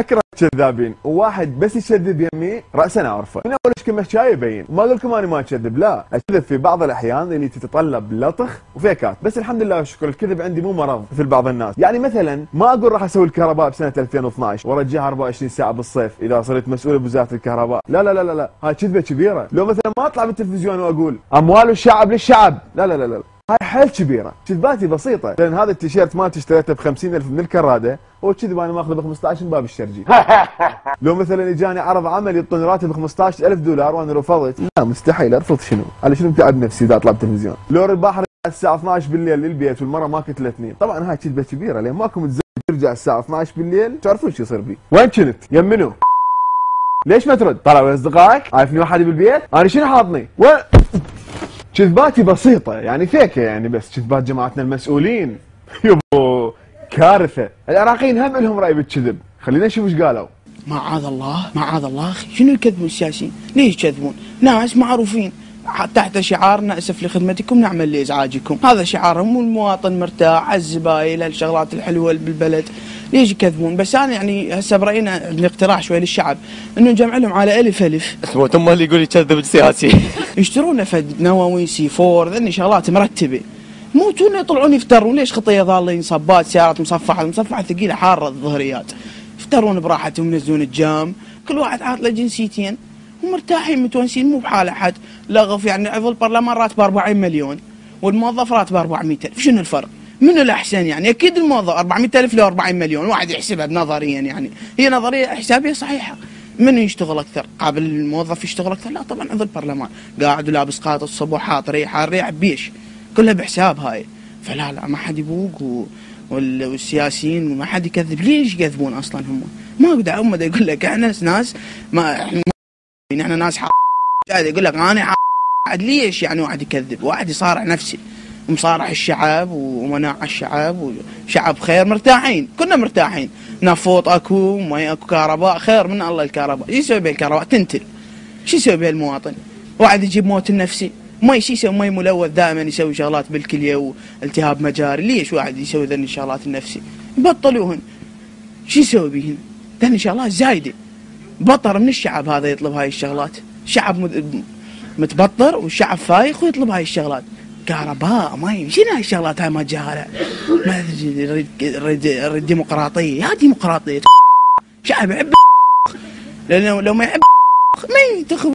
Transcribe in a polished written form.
اكره الكذابين، وواحد بس يكذب يمي راسا اعرفه، من اول كمشاي يبين، وما اقول لكم انا ما اكذب، لا، اكذب في بعض الاحيان اللي تتطلب لطخ وفيكات، بس الحمد لله والشكر الكذب عندي مو مرض مثل بعض الناس، يعني مثلا ما اقول راح اسوي الكهرباء بسنه 2012 وارجعها 24 ساعه بالصيف اذا صرت مسؤول بوزاره الكهرباء، لا لا لا لا لا، هاي كذبه كبيره، لو مثلا ما اطلع بالتلفزيون واقول اموال الشعب للشعب، لا لا لا لا، هاي حيل كبيره، كذباتي بسيطه، لان هذا التيشيرت مالتي اشتريته ب 50,000 من الكراده، هو كذب انا ماخذه ب 15 من باب الشرجي. لو مثلا اجاني عرض عمل يعطوني راتب ب 15,000 دولار وانا رفضت، لا مستحيل ارفض، شنو؟ على شنو بتعب نفسي اذا اطلع بالتلفزيون؟ لو البحر الساعه 12 بالليل للبيت والمره ما كنت الاثنين، طبعا هاي كذبه كبيره، لان ماكو متزوج ترجع الساعه 12 بالليل، تعرفون شو يصير بي؟ وين كنت؟ يم منو؟ ليش ما ترد؟ طلع ويا اصدقائك؟ عارفني وحدي بالبيت؟ انا شنو حاطني؟ وين؟ كذباتي بسيطة يعني فيكة يعني، بس كذبات جماعتنا المسؤولين يبو كارثة، العراقيين هم لهم رأي بالكذب، خلينا نشوف ايش قالوا. معاذ الله معاذ الله اخي، شنو يكذبون السياسيين؟ ليش يكذبون؟ ناس معروفين تحت شعار نأسف لخدمتكم نعمل لإزعاجكم، هذا شعارهم، والمواطن مرتاح على الزباين هالشغلات الحلوة بالبلد، ليش يكذبون؟ بس انا يعني هسه براينا عندي اقتراح شوي للشعب انه نجمع لهم على الف الف. ثم اللي يقول يكذب السياسي. يشترون فد نواوي سي 4 ذني شغلات مرتبه، مو يطلعون يفترون، ليش خطيه ضالين صبات سيارات مصفحه ثقيله حاره الظهريات، يفترون براحتهم ينزلون الجام، كل واحد عاط له جنسيتين ومرتاحين متونسين، مو بحال احد لغف، يعني عضو البرلمان راتبه 40 مليون والموظف راتبه 400,000، شنو الفرق؟ منو الاحسن يعني؟ اكيد الموظف 400,000 لو 40 مليون، واحد يحسبها نظريا، يعني هي نظريه حسابيه صحيحه، من يشتغل اكثر؟ قابل الموظف يشتغل اكثر؟ لا طبعا عضو البرلمان قاعد ولابس قاط الصبح حاط ريحه، الريح بيش كلها بحساب هاي، فلا لا ما حد يبوق، والسياسيين ما حد يكذب، ليش يكذبون اصلا هم؟ ما اقدر هم يقول لك احنا ناس ما احنا ناس يقول لك انا ليش يعني واحد يكذب؟ واحد يصارع نفسه ومصارح الشعب ومناع الشعب، وشعب خير مرتاحين، كنا مرتاحين، نفوط اكو، مي اكو، كهرباء، خير من الله الكهرباء، ايش يسوي بها الكهرباء؟ تنتل، شو يسوي بها المواطن؟ واحد يجيب موت النفسي، مي شو يسوي؟ مي ملوث دائما يسوي شغلات بالكليه والتهاب مجاري، ليش واحد يسوي ذني الشغلات النفسي؟ يبطلوهن، شو يسوي بهن؟ ذني شغلات زايده، بطر من الشعب هذا يطلب هاي الشغلات، شعب متبطر والشعب فايق ويطلب هاي الشغلات، كهرباء مي، شنو هاي الشغلات هاي ما جاهله؟ ما نريد ديمقراطيه، يا ديمقراطيه شعب يحب، لانه لو ما يحب ما ينتخب.